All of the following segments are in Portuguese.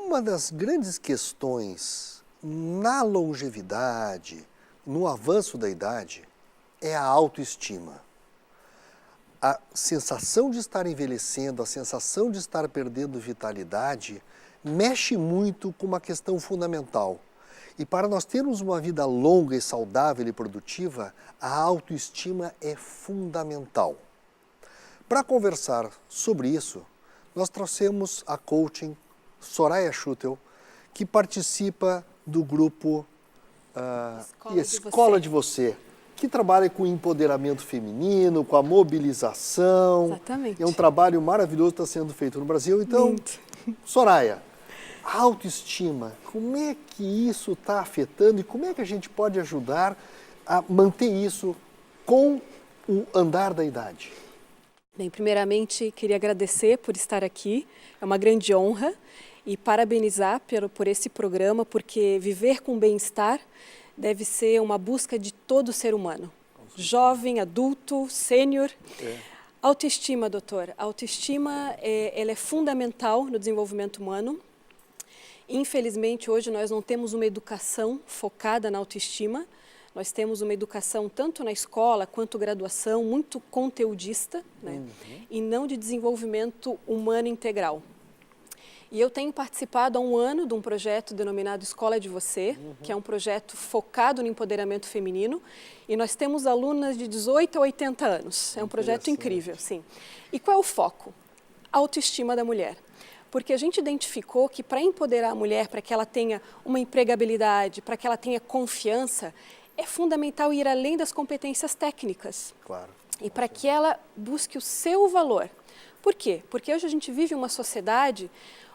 uma das grandes questões na longevidade, no avanço da idade, é a autoestima. A sensação de estar envelhecendo, a sensação de estar perdendo vitalidade, mexe muito com uma questão fundamental. E para nós termos uma vida longa e saudável e produtiva, a autoestima é fundamental. Para conversar sobre isso, nós trouxemos a coaching Soraya Schutel, que participa do grupo Escola de Você, que trabalha com o empoderamento feminino, com a mobilização. Exatamente. É um trabalho maravilhoso que está sendo feito no Brasil. Então, Soraya, a autoestima, como é que isso está afetando e como é que a gente pode ajudar a manter isso com o andar da idade? Bem, primeiramente, queria agradecer por estar aqui, é uma grande honra, e parabenizar por esse programa, porque viver com bem-estar deve ser uma busca de todo ser humano, jovem, adulto, sênior. Autoestima, doutor, autoestima ela é fundamental no desenvolvimento humano. Infelizmente, hoje nós não temos uma educação focada na autoestima. Nós temos uma educação tanto na escola quanto graduação muito conteudista, né? E não de desenvolvimento humano integral. E eu tenho participado há um ano de um projeto denominado Escola de Você, que é um projeto focado no empoderamento feminino. E nós temos alunas de 18 a 80 anos. É um projeto incrível, sim. E qual é o foco? A autoestima da mulher. Porque a gente identificou que para empoderar a mulher, para que ela tenha uma empregabilidade, para que ela tenha confiança, é fundamental ir além das competências técnicas. Claro. E para que ela busque o seu valor. Por quê? Porque hoje a gente vive uma sociedade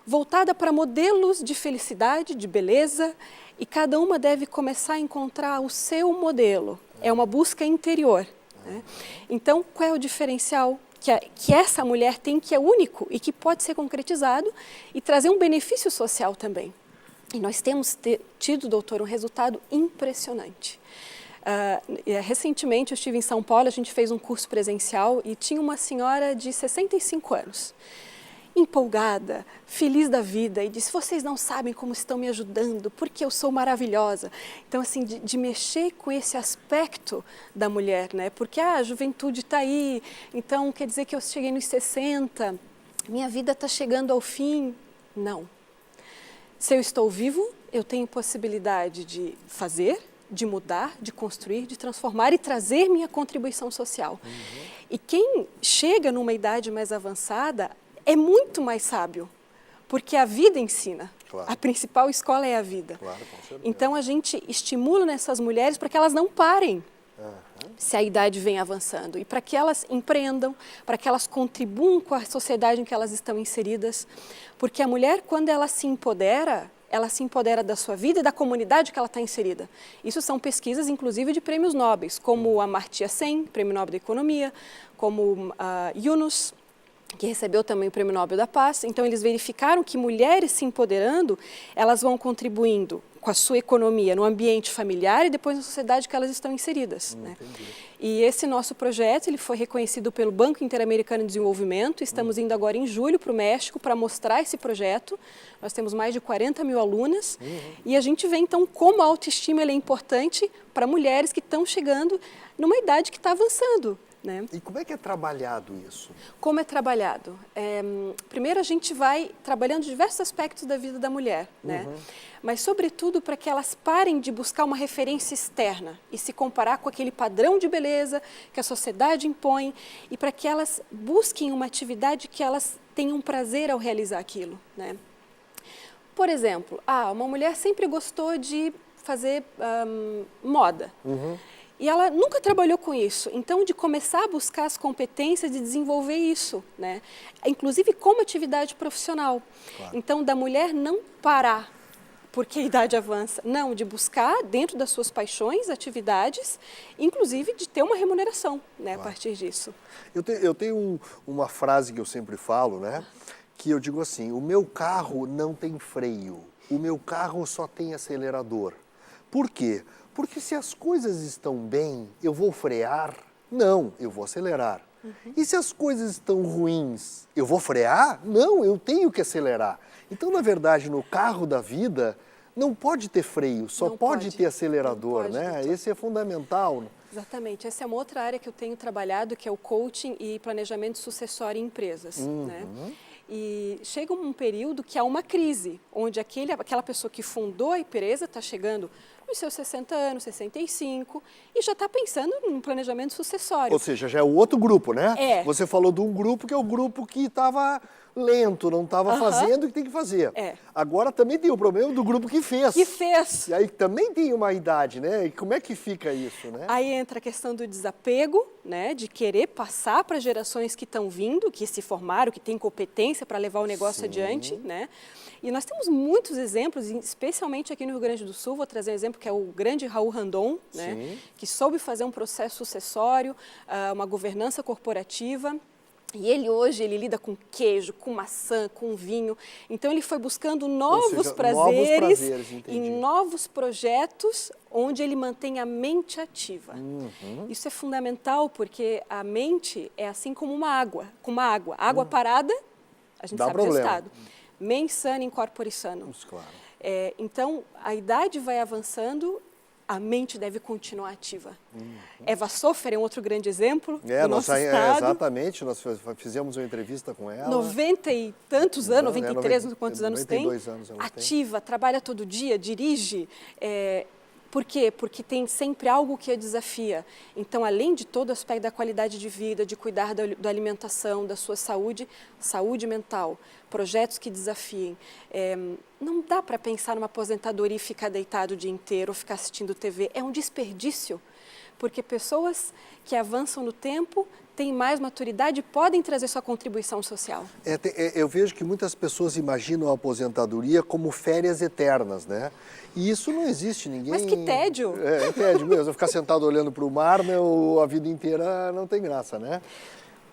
voltada para modelos de felicidade, de beleza, e cada uma deve começar a encontrar o seu modelo. É uma busca interior, né? Então, qual é o diferencial que essa mulher tem, que é único e que pode ser concretizado e trazer um benefício social também? E nós temos tido, doutor, um resultado impressionante. Recentemente eu estive em São Paulo, a gente fez um curso presencial e tinha uma senhora de 65 anos, empolgada, feliz da vida, e disse: vocês não sabem como estão me ajudando, porque eu sou maravilhosa. Então, assim, de mexer com esse aspecto da mulher, né? Porque a juventude está aí, então quer dizer que eu cheguei nos 60, minha vida está chegando ao fim. Não. Se eu estou vivo, eu tenho possibilidade de fazer, de mudar, de construir, de transformar e trazer minha contribuição social. E quem chega numa idade mais avançada é muito mais sábio, porque a vida ensina. Claro. A principal escola é a vida. Claro, com certeza. Então a gente estimula nessas mulheres para que elas não parem se a idade vem avançando e para que elas empreendam, para que elas contribuam com a sociedade em que elas estão inseridas, porque a mulher, quando ela se empodera da sua vida e da comunidade que ela está inserida. Isso são pesquisas, inclusive, de prêmios nobres, como a Amartya Sen, Prêmio Nobel da Economia, como a Yunus, que recebeu também o Prêmio Nobel da Paz. Então, eles verificaram que mulheres se empoderando, elas vão contribuindo com a sua economia no ambiente familiar e depois na sociedade que elas estão inseridas, né? E esse nosso projeto, ele foi reconhecido pelo Banco Interamericano de Desenvolvimento. Estamos indo agora em julho para o México para mostrar esse projeto. Nós temos mais de 40 mil alunas e a gente vê então como a autoestima ela é importante para mulheres que estão chegando numa idade que está avançando, né? E como é que é trabalhado isso? Como é trabalhado? Primeiro a gente vai trabalhando diversos aspectos da vida da mulher, né? Mas sobretudo para que elas parem de buscar uma referência externa e se comparar com aquele padrão de beleza que a sociedade impõe e para que elas busquem uma atividade que elas tenham prazer ao realizar aquilo, né? Por exemplo, uma mulher sempre gostou de fazer moda. E ela nunca trabalhou com isso, então de começar a buscar as competências de desenvolver isso, né? Inclusive como atividade profissional. Claro. Então da mulher não parar porque a idade avança, não, de buscar dentro das suas paixões, atividades, inclusive de ter uma remuneração, né, claro, a partir disso. Eu tenho uma frase que eu sempre falo, né, que eu digo assim: o meu carro não tem freio, o meu carro só tem acelerador. Por quê? Porque se as coisas estão bem, eu vou frear? Não, eu vou acelerar. E se as coisas estão ruins, eu vou frear? Não, eu tenho que acelerar. Então, na verdade, no carro da vida, não pode ter freio, só pode ter acelerador, né? Doutor. Esse é fundamental. Exatamente. Essa é uma outra área que eu tenho trabalhado, que é o coaching e planejamento sucessório em empresas, né? E chega um período que há uma crise, onde aquela pessoa que fundou a empresa está chegando nos seus 60 anos, 65, e já está pensando no planejamento sucessório. Ou seja, já é o outro grupo, né? É. Você falou de um grupo que é o grupo que estava lento, não estava fazendo o que tem que fazer. É. Agora também tem o problema do grupo que fez. Que fez. E aí também tem uma idade, né? E como é que fica isso, né? Aí entra a questão do desapego, né? De querer passar para gerações que estão vindo, que se formaram, que têm competência para levar o negócio adiante, né? E nós temos muitos exemplos, especialmente aqui no Rio Grande do Sul. Vou trazer um exemplo que é o grande Raul Randon, né? Que soube fazer um processo sucessório, uma governança corporativa. E ele hoje lida com queijo, com maçã, com vinho. Então ele foi buscando novos prazeres e novos projetos onde ele mantém a mente ativa. Isso é fundamental porque a mente é assim como uma água. Água parada, a gente sabe o resultado. Mens sana in corpore sano. Claro. Então a idade vai avançando. A mente deve continuar ativa. Eva Sofer é um outro grande exemplo do nosso estado. Exatamente, nós fizemos uma entrevista com ela. 90 e tantos anos, 93, não sei quantos anos tem. 92 anos ela ativa, trabalha todo dia, dirige. Por quê? Porque tem sempre algo que a desafia. Então, além de todo o aspecto da qualidade de vida, de cuidar da alimentação, da sua saúde mental, projetos que desafiem. Não dá para pensar numa aposentadoria e ficar deitado o dia inteiro ou ficar assistindo TV. É um desperdício, porque pessoas que avançam no tempo têm mais maturidade e podem trazer sua contribuição social. Eu vejo que muitas pessoas imaginam a aposentadoria como férias eternas, né? E isso não existe, ninguém... Mas que tédio! É tédio mesmo, ficar sentado olhando para o mar, né, a vida inteira não tem graça, né?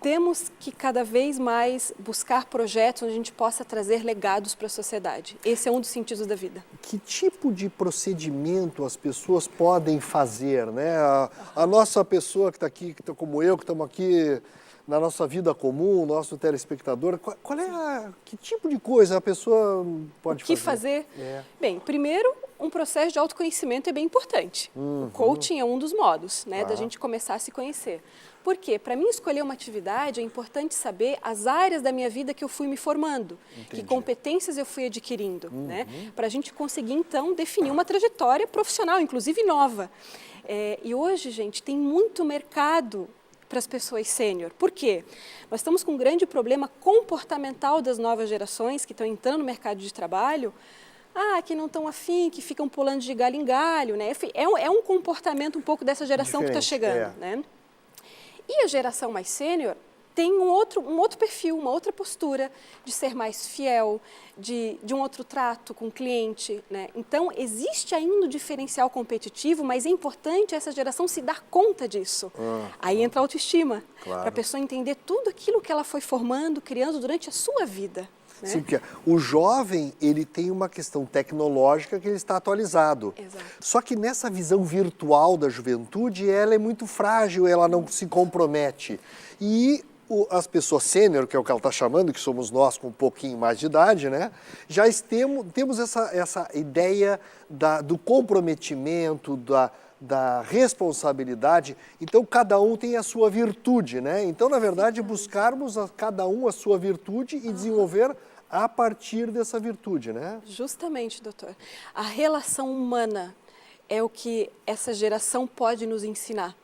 Temos que cada vez mais buscar projetos onde a gente possa trazer legados para a sociedade. Esse é um dos sentidos da vida. Que tipo de procedimento as pessoas podem fazer, né? A nossa pessoa que está aqui, como eu, que estamos aqui na nossa vida comum, o nosso telespectador, que tipo de coisa a pessoa pode fazer? O que fazer? Bem, primeiro, um processo de autoconhecimento é bem importante. O coaching é um dos modos, né, da gente começar a se conhecer. Por quê? Para mim escolher uma atividade é importante saber as áreas da minha vida que eu fui me formando, que competências eu fui adquirindo, né? Para a gente conseguir, então, definir uma trajetória profissional, inclusive nova. E hoje, gente, tem muito mercado para as pessoas sênior. Por quê? Nós estamos com um grande problema comportamental das novas gerações que estão entrando no mercado de trabalho, que não estão afim, que ficam pulando de galho em galho, né? É um comportamento um pouco dessa geração que está chegando, né? E a geração mais sênior tem um outro perfil, uma outra postura de ser mais fiel, de um outro trato com o cliente, né? Então, existe ainda um diferencial competitivo, mas é importante essa geração se dar conta disso. Aí entra a autoestima, para a pessoa entender tudo aquilo que ela foi formando, criando durante a sua vida. Né? Sim, porque o jovem, ele tem uma questão tecnológica que ele está atualizado. Exato. Só que nessa visão virtual da juventude, ela é muito frágil, ela não se compromete. E as pessoas sênior, que é o que ela está chamando, que somos nós com um pouquinho mais de idade, né? Já temos essa ideia do comprometimento, da responsabilidade. Então, cada um tem a sua virtude, né? Então, na verdade, buscarmos cada um a sua virtude e desenvolver a partir dessa virtude, né? Justamente, doutor. A relação humana é o que essa geração pode nos ensinar.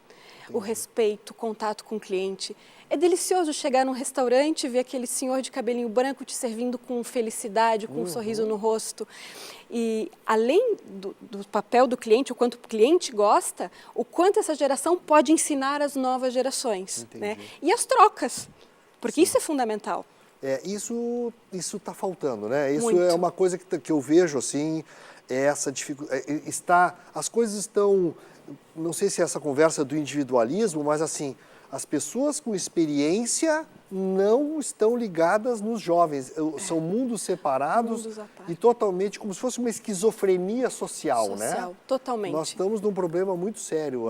O respeito, o contato com o cliente. É delicioso chegar num restaurante e ver aquele senhor de cabelinho branco te servindo com felicidade, com um sorriso no rosto. E além do papel do cliente, o quanto o cliente gosta, o quanto essa geração pode ensinar as novas gerações. Né? E as trocas, porque isso é fundamental. Isso está faltando, né? Isso Muito. É uma coisa que eu vejo, assim, essa dificuldade. As coisas estão, não sei se é essa conversa do individualismo, mas assim, as pessoas com experiência não estão ligadas nos jovens. São mundos separados e totalmente como se fosse uma esquizofrenia social, né? Totalmente. Nós estamos num problema muito sério,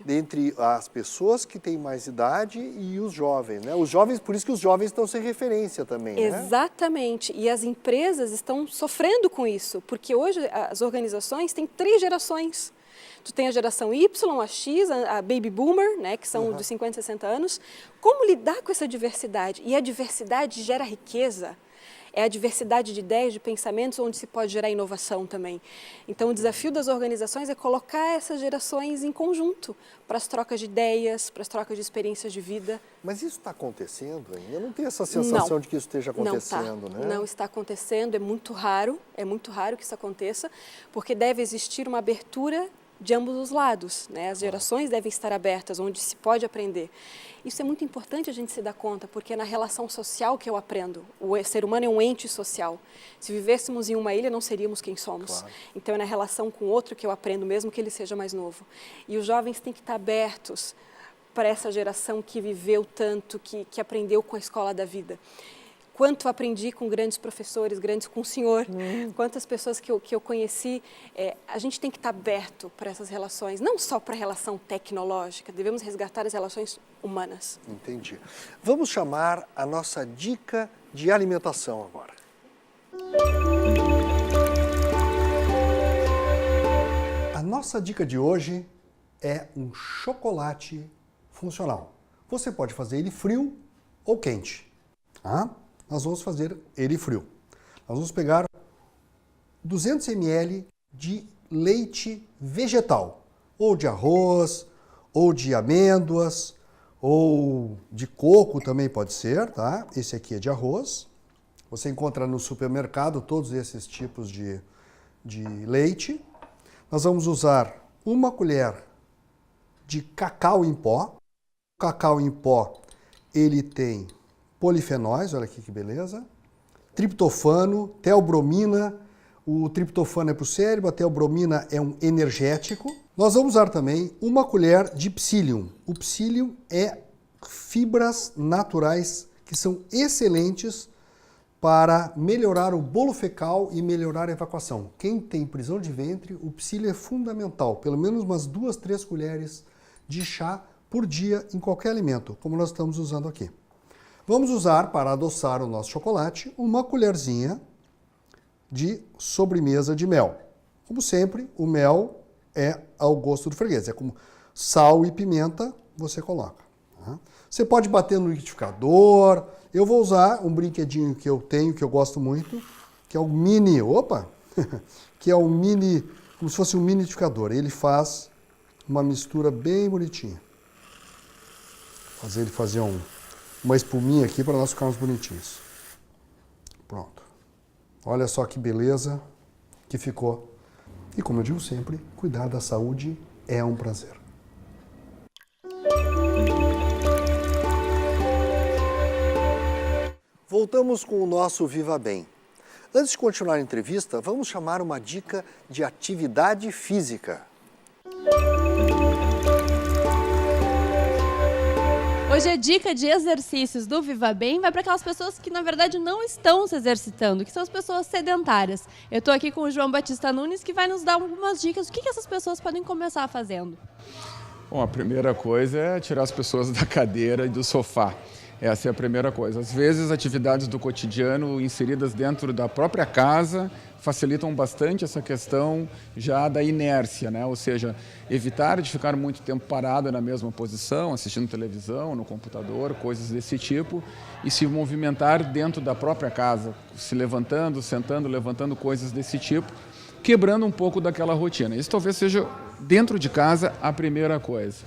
entre as pessoas que têm mais idade e os jovens, né? Os jovens, por isso que os jovens estão sem referência também, né? Exatamente. E as empresas estão sofrendo com isso, porque hoje as organizações têm 3 gerações. Tu tem a geração Y, a X, a Baby Boomer, né, que são dos 50, 60 anos. Como lidar com essa diversidade? E a diversidade gera riqueza. É a diversidade de ideias, de pensamentos, onde se pode gerar inovação também. Então, o desafio das organizações é colocar essas gerações em conjunto, para as trocas de ideias, para as trocas de experiências de vida. Mas isso está acontecendo ainda? Eu não tenho essa sensação de que isso esteja acontecendo, né? Não está acontecendo, é muito raro que isso aconteça, porque deve existir uma abertura de ambos os lados, né? As gerações devem estar abertas, onde se pode aprender. Isso é muito importante a gente se dar conta, porque é na relação social que eu aprendo. O ser humano é um ente social. Se vivêssemos em uma ilha, não seríamos quem somos. Claro. Então é na relação com o outro que eu aprendo, mesmo que ele seja mais novo. E os jovens têm que estar abertos para essa geração que viveu tanto, que aprendeu com a escola da vida. Quanto aprendi com grandes professores, com o senhor, quantas pessoas que eu conheci, a gente tem que estar aberto para essas relações, não só para a relação tecnológica, devemos resgatar as relações humanas. Entendi. Vamos chamar a nossa dica de alimentação agora. A nossa dica de hoje é um chocolate funcional. Você pode fazer ele frio ou quente, tá? Nós vamos fazer ele frio. Nós vamos pegar 200 ml de leite vegetal, ou de arroz, ou de amêndoas, ou de coco também pode ser, tá? Esse aqui é de arroz. Você encontra no supermercado todos esses tipos de leite. Nós vamos usar 1 colher de cacau em pó. O cacau em pó, ele tem polifenóis, olha aqui que beleza, triptofano, teobromina, o triptofano é para o cérebro, a teobromina é um energético. Nós vamos usar também 1 colher de psyllium. O psyllium é fibras naturais que são excelentes para melhorar o bolo fecal e melhorar a evacuação. Quem tem prisão de ventre, o psyllium é fundamental, pelo menos umas 2, 3 colheres de chá por dia em qualquer alimento, como nós estamos usando aqui. Vamos usar, para adoçar o nosso chocolate, 1 colherzinha de sobremesa de mel. Como sempre, o mel é ao gosto do freguês. É como sal e pimenta, você coloca. Tá? Você pode bater no liquidificador. Eu vou usar um brinquedinho que eu tenho, que eu gosto muito, que é o mini... que é um mini... como se fosse um mini liquidificador. Ele faz uma mistura bem bonitinha. Fazer ele fazer uma espuminha aqui para nós ficarmos bonitinhos. Pronto. Olha só que beleza que ficou. E como eu digo sempre, cuidar da saúde é um prazer. Voltamos com o nosso Viva Bem. Antes de continuar a entrevista, vamos chamar uma dica de atividade física. Hoje a dica de exercícios do Viva Bem vai para aquelas pessoas que, na verdade, não estão se exercitando, que são as pessoas sedentárias. Eu estou aqui com o João Batista Nunes, que vai nos dar algumas dicas do que essas pessoas podem começar fazendo. Bom, a primeira coisa é tirar as pessoas da cadeira e do sofá. Essa é a primeira coisa. Às vezes, atividades do cotidiano inseridas dentro da própria casa facilitam bastante essa questão já da inércia, né? Ou seja, evitar de ficar muito tempo parado na mesma posição, assistindo televisão, no computador, coisas desse tipo, e se movimentar dentro da própria casa, se levantando, sentando, levantando, coisas desse tipo, quebrando um pouco daquela rotina. Isso talvez seja, dentro de casa, a primeira coisa.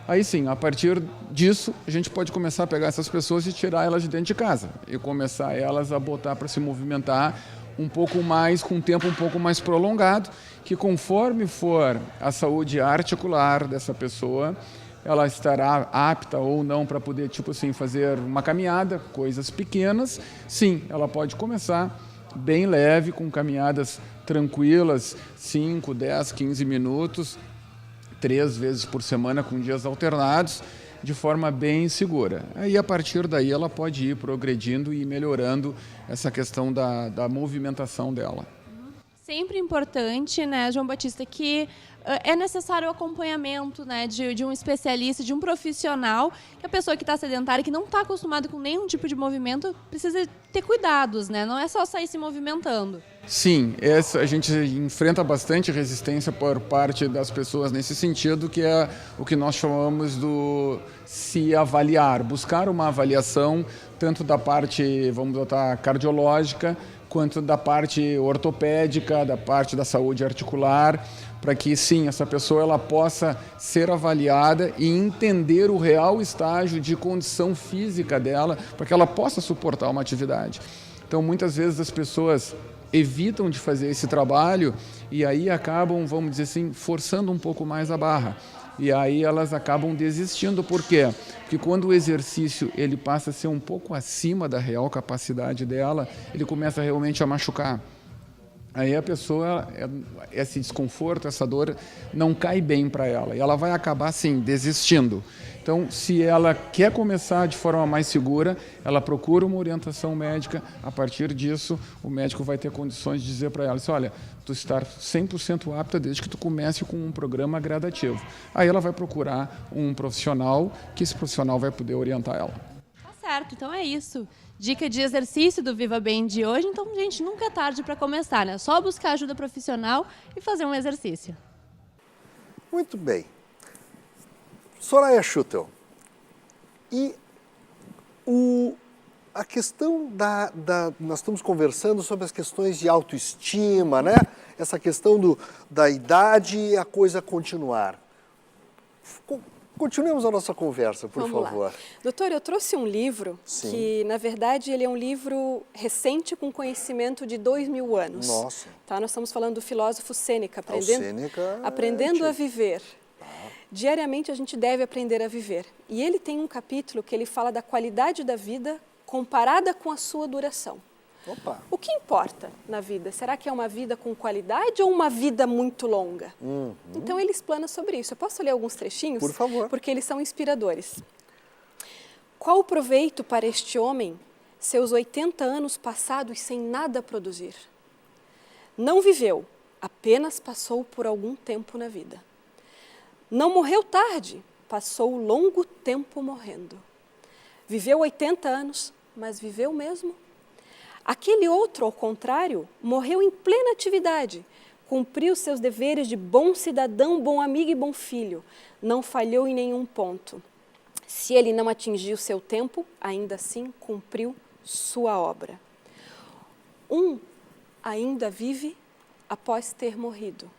Aí sim, a partir disso, a gente pode começar a pegar essas pessoas e tirar elas de dentro de casa e começar elas a botar para se movimentar um pouco mais, com um tempo um pouco mais prolongado, que conforme for a saúde articular dessa pessoa, ela estará apta ou não para poder, tipo assim, fazer uma caminhada, coisas pequenas. Sim, ela pode começar bem leve, com caminhadas tranquilas, 5, 10, 15 minutos, 3 vezes por semana, com dias alternados. de forma bem segura. Aí, a partir daí, ela pode ir progredindo e melhorando essa questão da movimentação dela. Sempre importante, né, João Batista, que é necessário o acompanhamento, né, de um especialista, de um profissional, que a pessoa que está sedentária, que não está acostumada com nenhum tipo de movimento, precisa ter cuidados, né? Não é só sair se movimentando. Sim, a gente enfrenta bastante resistência por parte das pessoas nesse sentido, que é o que nós chamamos do se avaliar, buscar uma avaliação tanto da parte, vamos botar, cardiológica, quanto da parte ortopédica, da parte da saúde articular, para que sim, essa pessoa ela possa ser avaliada e entender o real estágio de condição física dela, para que ela possa suportar uma atividade. Então, muitas vezes as pessoas evitam de fazer esse trabalho e aí acabam, vamos dizer assim, forçando um pouco mais a barra. E aí elas acabam desistindo. Por quê? Porque quando o exercício ele passa a ser um pouco acima da real capacidade dela, ele começa realmente a machucar. Aí a pessoa, esse desconforto, essa dor, não cai bem para ela. E ela vai acabar, sim, desistindo. Então, se ela quer começar de forma mais segura, ela procura uma orientação médica. A partir disso, o médico vai ter condições de dizer para ela, assim, olha, tu está 100% apta desde que tu comece com um programa gradativo. Aí ela vai procurar um profissional, que esse profissional vai poder orientar ela. Tá certo, então é isso. Dica de exercício do Viva Bem de hoje. Então, gente, nunca é tarde para começar, né? Só buscar ajuda profissional e fazer um exercício. Muito bem. Soraya Schutel, e a questão nós estamos conversando sobre as questões de autoestima, né? Essa questão da idade e a coisa continuar. Continuemos a nossa conversa, por favor. Lá. Doutor, eu trouxe um livro que, na verdade, ele é um livro recente com conhecimento de 2000 anos. Nossa. Tá? Nós estamos falando do filósofo Sêneca, Sêneca aprendendo a viver. Diariamente a gente deve aprender a viver. E ele tem um capítulo que ele fala da qualidade da vida comparada com a sua duração. Opa. O que importa na vida? Será que é uma vida com qualidade ou uma vida muito longa? Então ele explana sobre isso. Eu posso ler alguns trechinhos? Por favor. Porque eles são inspiradores. Qual o proveito para este homem, seus 80 anos passados sem nada produzir? Não viveu, apenas passou por algum tempo na vida. Não morreu tarde, passou longo tempo morrendo. Viveu 80 anos, mas viveu mesmo? Aquele outro, ao contrário, morreu em plena atividade, cumpriu seus deveres de bom cidadão, bom amigo e bom filho, não falhou em nenhum ponto. Se ele não atingiu seu tempo, ainda assim cumpriu sua obra. Um ainda vive após ter morrido.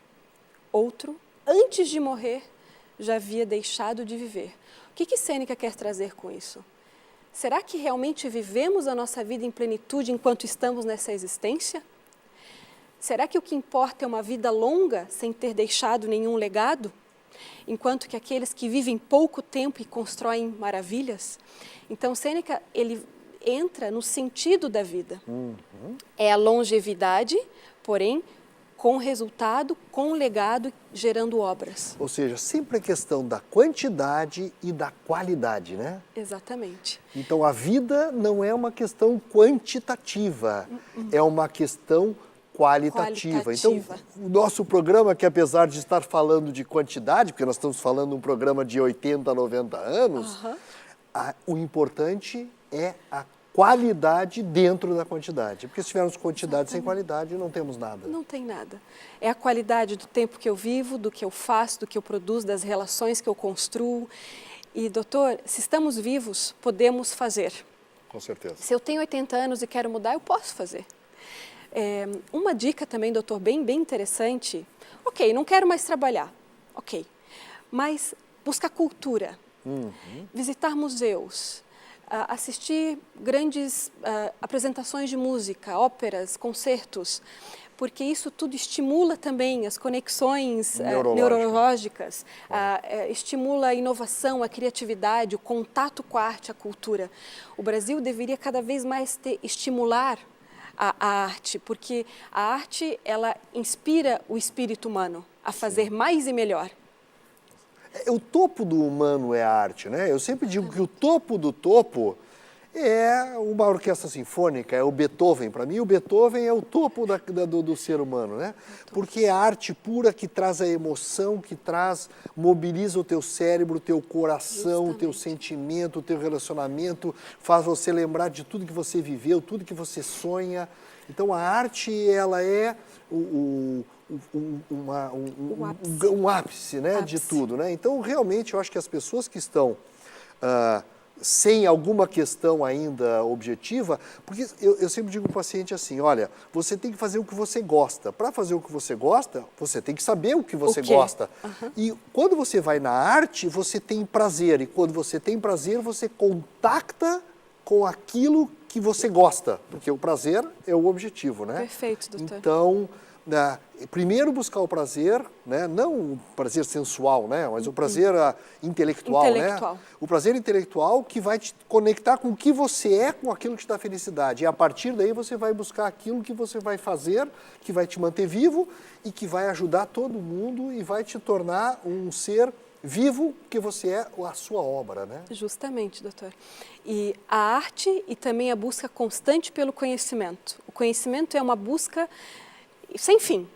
Outro, antes de morrer, já havia deixado de viver. O que Sêneca quer trazer com isso? Será que realmente vivemos a nossa vida em plenitude enquanto estamos nessa existência? Será que o que importa é uma vida longa sem ter deixado nenhum legado? Enquanto que aqueles que vivem pouco tempo e constroem maravilhas? Então, Sêneca, ele entra no sentido da vida. É a longevidade, porém, com resultado, com legado, gerando obras. Ou seja, sempre a questão da quantidade e da qualidade, né? Exatamente. Então, a vida não é uma questão quantitativa, é uma questão qualitativa. Então, o nosso programa, que apesar de estar falando de quantidade, porque nós estamos falando de um programa de 80, 90 anos, o importante é a qualidade dentro da quantidade. Porque se tivermos quantidade sem qualidade, não temos nada. Não tem nada. É a qualidade do tempo que eu vivo, do que eu faço, do que eu produzo, das relações que eu construo. E, doutor, se estamos vivos, podemos fazer. Com certeza. Se eu tenho 80 anos e quero mudar, eu posso fazer. Uma dica também, doutor, bem interessante. Ok, não quero mais trabalhar. Ok. Mas buscar cultura. Visitar museus. Assistir grandes apresentações de música, óperas, concertos, porque isso tudo estimula também as conexões neurológicas, estimula a inovação, a criatividade, o contato com a arte, a cultura. O Brasil deveria cada vez mais estimular a arte, porque a arte ela inspira o espírito humano a fazer mais e melhor. O topo do humano é a arte, né? Eu sempre digo que o topo do topo é uma orquestra sinfônica, é o Beethoven. Para mim, o Beethoven é o topo do ser humano, né? Porque é a arte pura que traz a emoção, que mobiliza o teu cérebro, o teu coração, o teu sentimento, o teu relacionamento, faz você lembrar de tudo que você viveu, tudo que você sonha. Então, a arte, ela é um ápice, né, de tudo, né? Então, realmente, eu acho que as pessoas que estão sem alguma questão ainda objetiva, porque eu sempre digo para o paciente assim, olha, você tem que fazer o que você gosta. Para fazer o que você gosta, você tem que saber o que você gosta. E quando você vai na arte, você tem prazer. E quando você tem prazer, você contacta com aquilo que você gosta. Porque o prazer é o objetivo, né? Perfeito, doutor. Então, primeiro buscar o prazer, né? Não o prazer sensual, né? Mas o prazer intelectual, né? O prazer intelectual que vai te conectar com o que você é, com aquilo que te dá felicidade. E a partir daí você vai buscar aquilo que você vai fazer, que vai te manter vivo e que vai ajudar todo mundo e vai te tornar um ser vivo, que você é a sua obra, né? Justamente, doutor. E a arte e também a busca constante pelo conhecimento. O conhecimento é uma busca sem fim.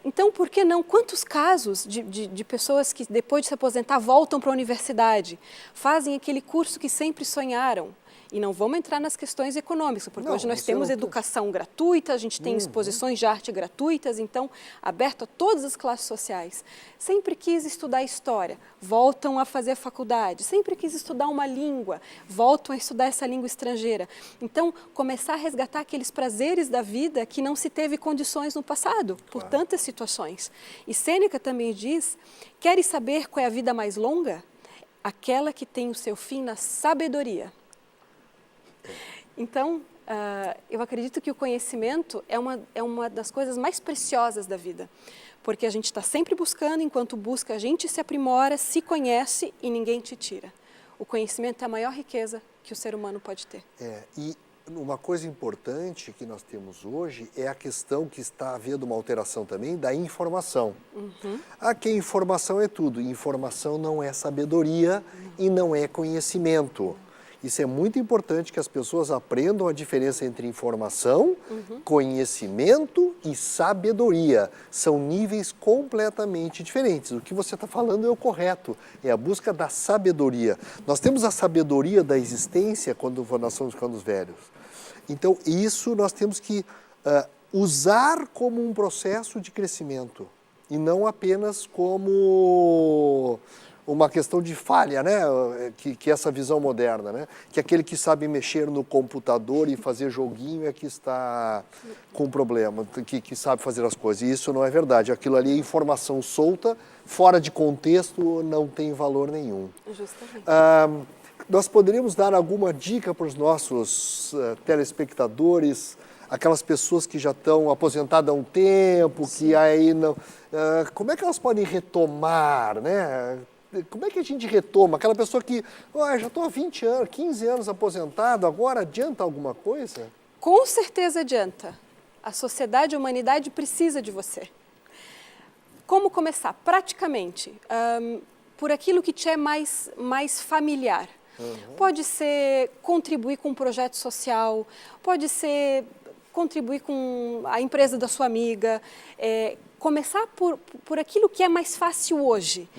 Então, por que não? Quantos casos de pessoas que depois de se aposentar voltam para a universidade, fazem aquele curso que sempre sonharam? E não vamos entrar nas questões econômicas, porque hoje nós temos educação gratuita, a gente tem exposições de arte gratuitas, então, aberto a todas as classes sociais. Sempre quis estudar história, voltam a fazer faculdade. Sempre quis estudar uma língua, voltam a estudar essa língua estrangeira. Então, começar a resgatar aqueles prazeres da vida que não se teve condições no passado, por tantas situações. E Sêneca também diz, queres saber qual é a vida mais longa? Aquela que tem o seu fim na sabedoria. Então, eu acredito que o conhecimento é uma das coisas mais preciosas da vida, porque a gente está sempre buscando, enquanto busca, a gente se aprimora, se conhece e ninguém te tira. O conhecimento é a maior riqueza que o ser humano pode ter. E uma coisa importante que nós temos hoje é a questão que está havendo uma alteração também da informação. Aqui informação é tudo, informação não é sabedoria e não é conhecimento. Isso é muito importante que as pessoas aprendam a diferença entre informação, conhecimento e sabedoria. São níveis completamente diferentes. O que você está falando é o correto, é a busca da sabedoria. Nós temos a sabedoria da existência quando nós estamos ficando velhos. Então, isso nós temos que usar como um processo de crescimento e não apenas como uma questão de falha, né? Que essa visão moderna, né? Que aquele que sabe mexer no computador e fazer joguinho é que está com problema, que sabe fazer as coisas. E isso não é verdade. Aquilo ali é informação solta, fora de contexto, não tem valor nenhum. Justamente. Nós poderíamos dar alguma dica para os nossos telespectadores, aquelas pessoas que já estão aposentadas há um tempo, que aí não... como é que elas podem retomar, né? Como é que a gente retoma? Aquela pessoa que, já estou há 20 anos, 15 anos aposentado, agora adianta alguma coisa? Com certeza adianta. A sociedade, a humanidade precisa de você. Como começar? Praticamente, por aquilo que te é mais familiar. Pode ser contribuir com um projeto social, pode ser contribuir com a empresa da sua amiga, começar por aquilo que é mais fácil hoje.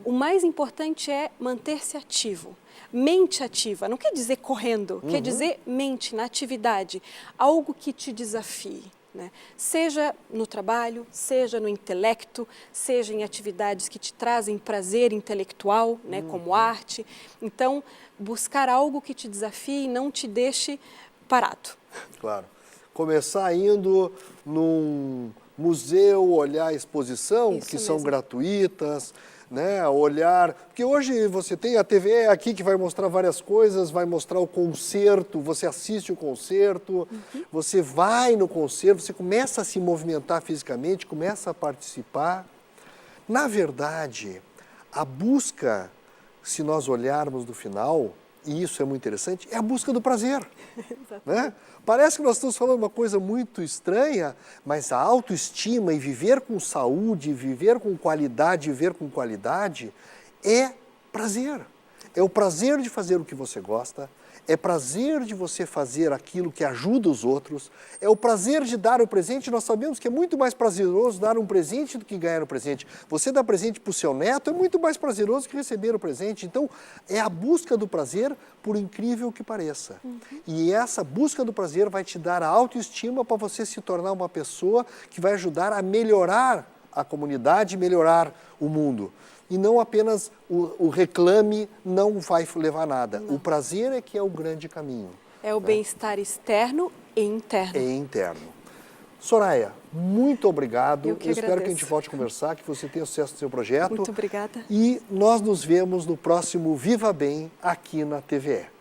O mais importante é manter-se ativo. Mente ativa, não quer dizer correndo, quer dizer mente, na atividade. Algo que te desafie, né? Seja no trabalho, seja no intelecto, seja em atividades que te trazem prazer intelectual, né, como arte. Então, buscar algo que te desafie e não te deixe parado. Claro. Começar indo num museu, olhar a exposição, que são gratuitas, né? Olhar... Porque hoje você tem a TV aqui que vai mostrar várias coisas, vai mostrar o concerto, você assiste o concerto, você vai no concerto, você começa a se movimentar fisicamente, começa a participar. Na verdade, a busca, se nós olharmos no final, e isso é muito interessante, é a busca do prazer. Né? Parece que nós estamos falando uma coisa muito estranha, mas a autoestima e viver com saúde, viver com qualidade, é prazer. É o prazer de fazer o que você gosta, é prazer de você fazer aquilo que ajuda os outros, é o prazer de dar o presente. Nós sabemos que é muito mais prazeroso dar um presente do que ganhar um presente. Você dar presente para o seu neto é muito mais prazeroso que receber o presente. Então, é a busca do prazer, por incrível que pareça. E essa busca do prazer vai te dar a autoestima para você se tornar uma pessoa que vai ajudar a melhorar a comunidade, melhorar o mundo. E não apenas o reclame não vai levar a nada. Não. O prazer é que é o grande caminho. É o bem-estar externo e interno. E interno. Soraya, muito obrigado. Eu espero que a gente volte a conversar, que você tenha sucesso no seu projeto. Muito obrigada. E nós nos vemos no próximo Viva Bem aqui na TVE.